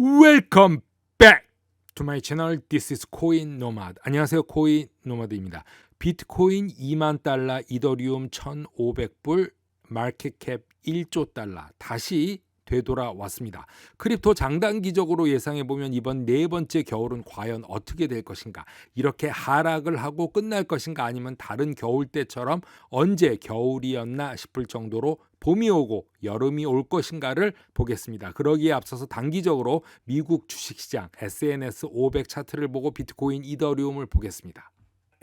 Welcome back to my channel. This is Coin Nomad. 안녕하세요, 코인 노마드입니다. 비트코인 2만 달러, 이더리움 1,500불, 마켓캡 1조 달러 다시 되돌아왔습니다. 크립토 장단기적으로 예상해보면 이번 네 번째 겨울은 과연 어떻게 될 것인가? 이렇게 하락을 하고 끝날 것인가? 아니면 다른 겨울 때처럼 언제 겨울이었나 싶을 정도로 봄이 오고 여름이 올 것인가를 보겠습니다. 그러기에 앞서서 단기적으로 미국 주식시장 S&P 500 차트를 보고 비트코인, 이더리움을 보겠습니다.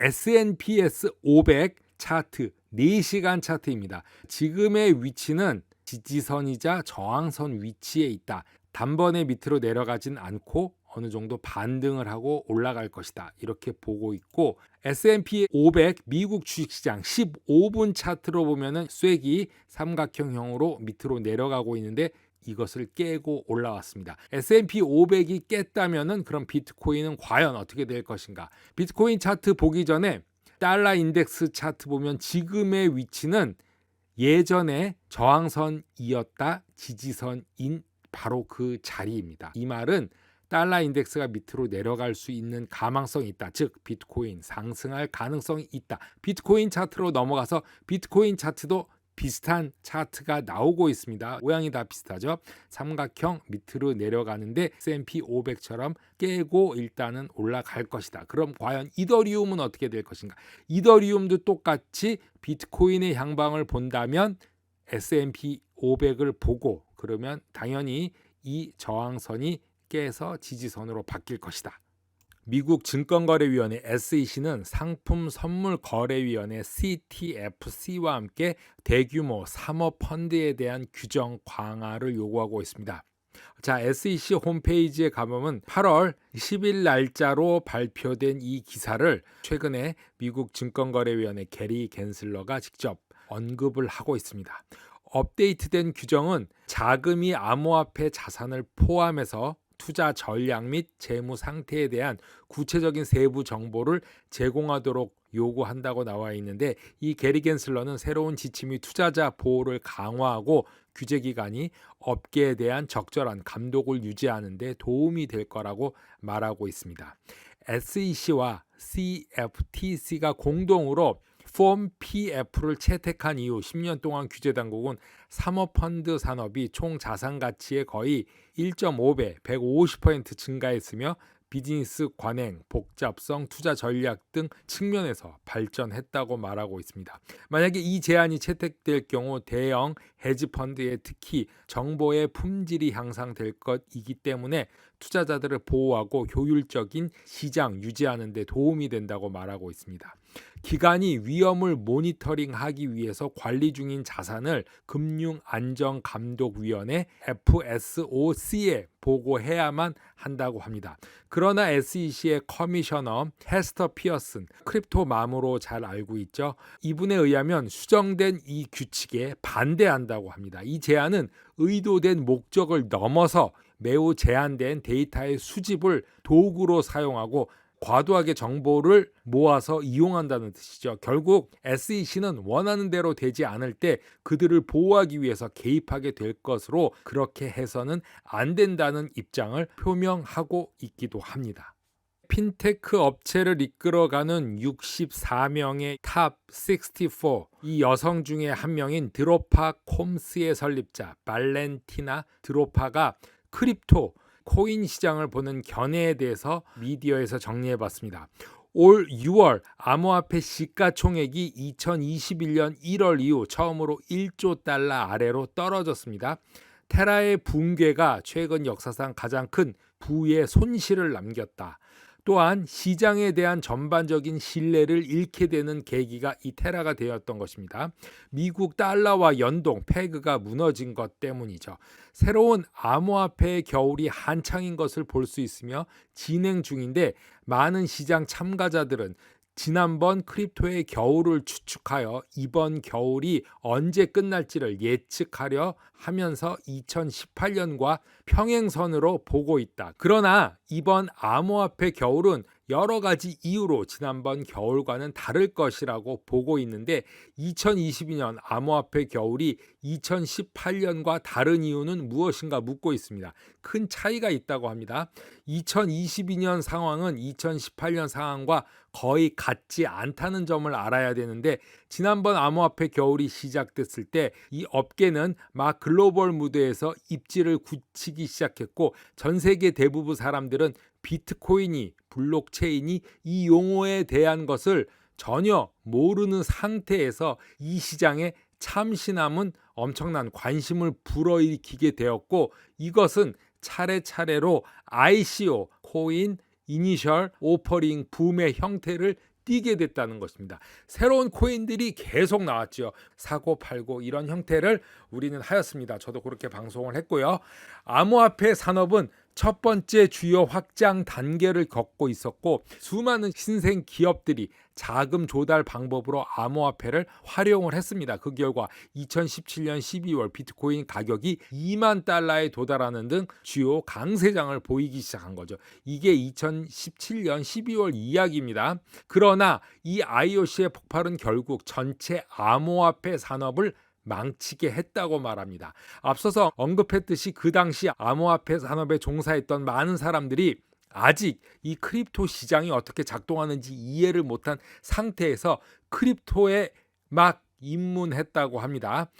S&P 500 차트 4시간 차트입니다. 지금의 위치는 지지선이자 저항선 위치에 있다. 단번에 밑으로 내려가진 않고 어느 정도 반등을 하고 올라갈 것이다. 이렇게 보고 있고, S&P 500 미국 주식시장 15분 차트로 보면은 쐐기 삼각형형으로 밑으로 내려가고 있는데 이것을 깨고 올라왔습니다. S&P 500이 깼다면은 그럼 비트코인은 과연 어떻게 될 것인가? 비트코인 차트 보기 전에 달러 인덱스 차트 보면 지금의 위치는 예전에 저항선이었다, 지지선인 바로 그 자리입니다. 이 말은 달러 인덱스가 밑으로 내려갈 수 있는 가망성이 있다. 즉 비트코인 상승할 가능성이 있다. 비트코인 차트로 넘어가서 비트코인 차트도 비슷한 차트가 나오고 있습니다. 모양이 다 비슷하죠. 삼각형 밑으로 내려가는데 S&P 500처럼 깨고 일단은 올라갈 것이다. 그럼 과연 이더리움은 어떻게 될 것인가? 이더리움도 똑같이 비트코인의 향방을 본다면 S&P 500을 보고 그러면 당연히 이 저항선이 깨서 지지선으로 바뀔 것이다. 미국 증권거래위원회 SEC는 상품선물거래위원회 CTFC와 함께 대규모 사모펀드에 대한 규정 강화를 요구하고 있습니다. 자, SEC 홈페이지에 가보면 8월 10일 날짜로 발표된 이 기사를 최근에 미국 증권거래위원회 게리 겐슬러가 직접 언급을 하고 있습니다. 업데이트된 규정은 자금이 암호화폐 자산을 포함해서 투자 전략 및 재무 상태에 대한 구체적인 세부 정보를 제공하도록 요구한다고 나와 있는데, 이 게리 겐슬러는 새로운 지침이 투자자 보호를 강화하고 규제 기관이 업계에 대한 적절한 감독을 유지하는 데 도움이 될 거라고 말하고 있습니다. SEC와 CFTC가 공동으로 폼 PF를 채택한 이후 10년 동안 규제 당국은 사모펀드 산업이 총 자산 가치의 거의 1.5배, 150% 증가했으며 비즈니스 관행, 복잡성, 투자 전략 등 측면에서 발전했다고 말하고 있습니다. 만약에 이 제안이 채택될 경우 대형 헤지펀드에 특히 정보의 품질이 향상될 것이기 때문에 투자자들을 보호하고 효율적인 시장 유지하는 데 도움이 된다고 말하고 있습니다. 기관이 위험을 모니터링하기 위해서 관리 중인 자산을 금융안전감독위원회 FSOC에 보고해야만 한다고 합니다. 그러나 SEC의 커미셔너 헤스터 피어슨, 크립토맘으로 잘 알고 있죠. 이분에 의하면 수정된 이 규칙에 반대한다고 합니다. 이 제안은 의도된 목적을 넘어서 매우 제한된 데이터의 수집을 도구로 사용하고 과도하게 정보를 모아서 이용한다는 뜻이죠. 결국 SEC는 원하는 대로 되지 않을 때 그들을 보호하기 위해서 개입하게 될 것으로 그렇게 해서는 안 된다는 입장을 표명하고 있기도 합니다. 핀테크 업체를 이끌어가는 64명의 탑 64, 이 여성 중에 한 명인 드로파 콤스의 설립자 발렌티나 드로파가 크립토 코인 시장을 보는 견해에 대해서 미디어에서 정리해봤습니다. 올 6월 암호화폐 시가총액이 2021년 1월 이후 처음으로 1조 달러 아래로 떨어졌습니다. 테라의 붕괴가 최근 역사상 가장 큰 부의 손실을 남겼다. 또한 시장에 대한 전반적인 신뢰를 잃게 되는 계기가 이 테라가 되었던 것입니다. 미국 달러와 연동 페그가 무너진 것 때문이죠. 새로운 암호화폐의 겨울이 한창인 것을 볼 수 있으며 진행 중인데, 많은 시장 참가자들은 지난번 크립토의 겨울을 추측하여 이번 겨울이 언제 끝날지를 예측하려 하면서 2018년과 평행선으로 보고 있다. 그러나 이번 암호화폐 겨울은 여러 가지 이유로 지난번 겨울과는 다를 것이라고 보고 있는데 2022년 암호화폐 겨울이 2018년과 다른 이유는 무엇인가 묻고 있습니다. 큰 차이가 있다고 합니다. 2022년 상황은 2018년 상황과 거의 같지 않다는 점을 알아야 되는데 지난번 암호화폐 겨울이 시작됐을 때 이 업계는 막 글로벌 무대에서 입지를 굳히기 시작했고 전 세계 대부분 사람들은 비트코인이 블록체인이 이 용어에 대한 것을 전혀 모르는 상태에서 이 시장에 참신함은 엄청난 관심을 불어일으키게 되었고 이것은 차례차례로 ICO 코인 이니셜 오퍼링 붐의 형태를 띠게 됐다는 것입니다. 새로운 코인들이 계속 나왔죠. 사고 팔고 이런 형태를 우리는 하였습니다. 저도 그렇게 방송을 했고요. 암호화폐 산업은 첫 번째 주요 확장 단계를 겪고 있었고 수많은 신생 기업들이 자금 조달 방법으로 암호화폐를 활용을 했습니다. 그 결과 2017년 12월 비트코인 가격이 2만 달러에 도달하는 등 주요 강세장을 보이기 시작한 거죠. 이게 2017년 12월 이야기입니다. 그러나 이 IOC의 폭발은 결국 전체 암호화폐 산업을 망치게 했다고 말합니다. 앞서서 언급했듯이 그 당시 암호화폐 산업에 종사했던 많은 사람들이 아직 이 크립토 시장이 어떻게 작동하는지 이해를 못한 상태에서 크립토에 막 입문했다고 합니다.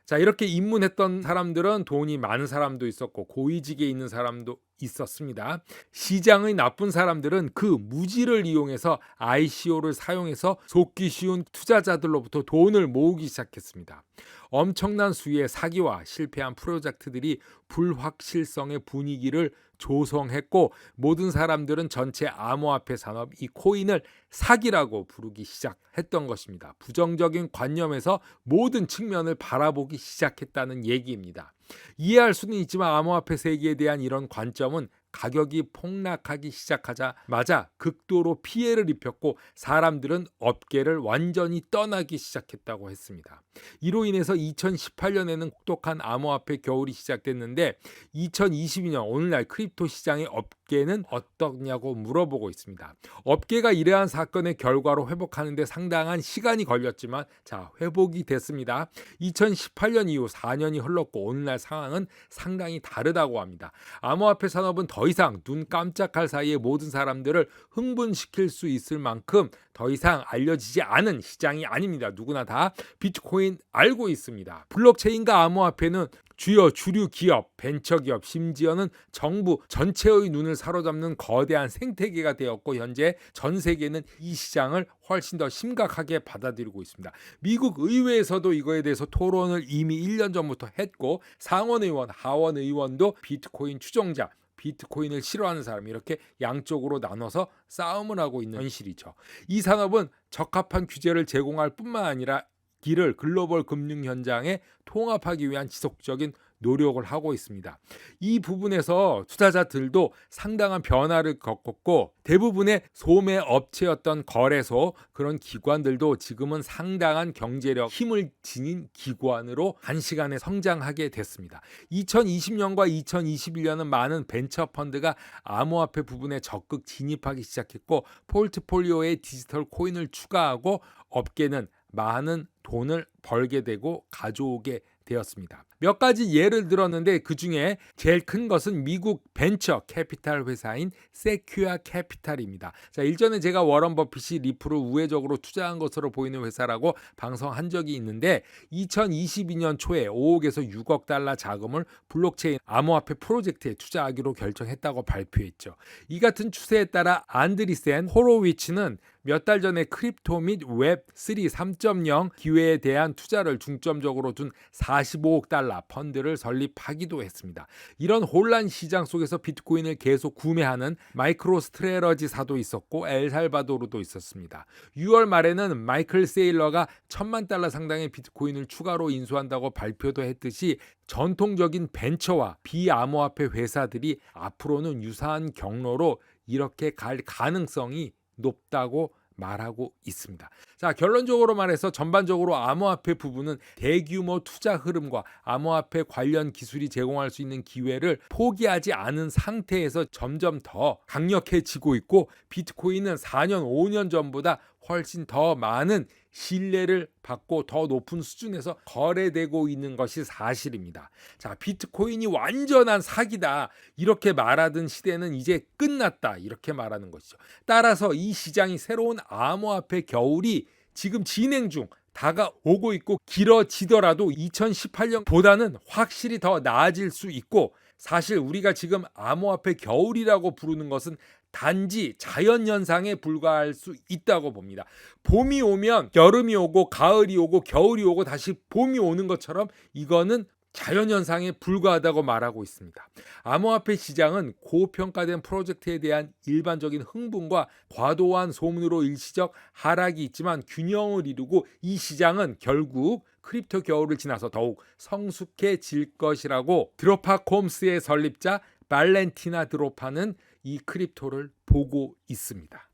자, 이렇게 입문했던 사람들은 돈이 많은 사람도 있었고 고위직에 있는 사람도 있었습니다. 시장의 나쁜 사람들은 그 무지를 이용해서 ICO를 사용해서 속기 쉬운 투자자들로부터 돈을 모으기 시작했습니다. 엄청난 수의 사기와 실패한 프로젝트들이 불확실성의 분위기를 조성했고 모든 사람들은 전체 암호화폐 산업 이 코인을 사기라고 부르기 시작했던 것입니다. 부정적인 관념에서 모든 측면을 바라보기 시작했다는 얘기입니다. 이해할 수는 있지만 암호화폐 세계에 대한 이런 관점은 가격이 폭락하기 시작하자마자 극도로 피해를 입혔고 사람들은 업계를 완전히 떠나기 시작했다고 했습니다. 이로 인해서 2018년에는 혹독한 암호화폐 겨울이 시작됐는데 2022년 오늘날 크립토 시장의 업계는 어떠냐고 물어보고 있습니다. 업계가 이러한 사건의 결과로 회복하는 데 상당한 시간이 걸렸지만 자, 회복이 됐습니다. 2018년 이후 4년이 흘렀고 오늘날 상황은 상당히 다르다고 합니다. 암호화폐 산업은 더 이상 눈 깜짝할 사이에 모든 사람들을 흥분시킬 수 있을 만큼 더 이상 알려지지 않은 시장이 아닙니다. 누구나 다 비트코인 알고 있습니다. 블록체인과 암호화폐는 주요 주류 기업, 벤처기업, 심지어는 정부 전체의 눈을 사로잡는 거대한 생태계가 되었고 현재 전 세계는 이 시장을 훨씬 더 심각하게 받아들이고 있습니다. 미국 의회에서도 이거에 대해서 토론을 이미 1년 전부터 했고 상원의원, 하원의원도 비트코인 추종자, 비트코인을 싫어하는 사람 이렇게 양쪽으로 나눠서 싸움을 하고 있는 현실이죠. 이 산업은 적합한 규제를 제공할 뿐만 아니라 이를 글로벌 금융 현장에 통합하기 위한 지속적인 노력을 하고 있습니다. 이 부분에서 투자자들도 상당한 변화를 겪었고 대부분의 소매 업체였던 거래소 그런 기관들도 지금은 상당한 경제력 힘을 지닌 기관으로 단시간에 성장하게 됐습니다. 2020년과 2021년은 많은 벤처 펀드가 암호화폐 부분에 적극 진입하기 시작했고 포트폴리오에 디지털 코인을 추가하고 업계는 많은 돈을 벌게 되고 가져오게 되었습니다. 몇 가지 예를 들었는데 그중에 제일 큰 것은 미국 벤처 캐피탈 회사인 세큐아 캐피탈입니다. 자, 일전에 제가 워런 버핏이 리플을 우회적으로 투자한 것으로 보이는 회사라고 방송한 적이 있는데 2022년 초에 5억에서 6억 달러 자금을 블록체인 암호화폐 프로젝트에 투자하기로 결정했다고 발표했죠. 이 같은 추세에 따라 안드리센 호로위츠는 몇 달 전에 크립토 및 웹3 3.0 기회에 대한 투자를 중점적으로 둔 45억 달러 펀드를 설립하기도 했습니다. 이런 혼란 시장 속에서 비트코인을 계속 구매하는 마이크로스트레러지사도 있었고 엘살바도르도 있었습니다. 6월 말에는 마이클 세일러가 1,000만 달러 상당의 비트코인을 추가로 인수한다고 발표도 했듯이 전통적인 벤처와 비암호화폐 회사들이 앞으로는 유사한 경로로 이렇게 갈 가능성이 높다고 말하고 있습니다. 자, 결론적으로 말해서 전반적으로 암호화폐 부분은 대규모 투자 흐름과 암호화폐 관련 기술이 제공할 수 있는 기회를 포기하지 않은 상태에서 점점 더 강력해지고 있고, 비트코인은 4년, 5년 전보다 훨씬 더 많은 신뢰를 받고 더 높은 수준에서 거래되고 있는 것이 사실입니다. 자, 비트코인이 완전한 사기다 이렇게 말하던 시대는 이제 끝났다 이렇게 말하는 것이죠. 따라서 이 시장이 새로운 암호화폐 겨울이 지금 진행 중, 다가오고 있고, 길어지더라도 2018년보다는 확실히 더 나아질 수 있고, 사실 우리가 지금 암호화폐 겨울이라고 부르는 것은 단지 자연현상에 불과할 수 있다고 봅니다. 봄이 오면 여름이 오고 가을이 오고 겨울이 오고 다시 봄이 오는 것처럼 이거는 자연현상에 불과하다고 말하고 있습니다. 암호화폐 시장은 고평가된 프로젝트에 대한 일반적인 흥분과 과도한 소문으로 일시적 하락이 있지만 균형을 이루고, 이 시장은 결국 크립토 겨울을 지나서 더욱 성숙해질 것이라고 드로파콤스의 설립자 발렌티나 드로파는 이 크립토를 보고 있습니다.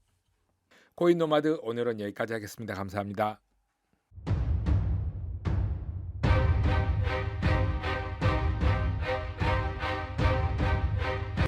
코인 노마드 오늘은 여기까지 하겠습니다. 감사합니다.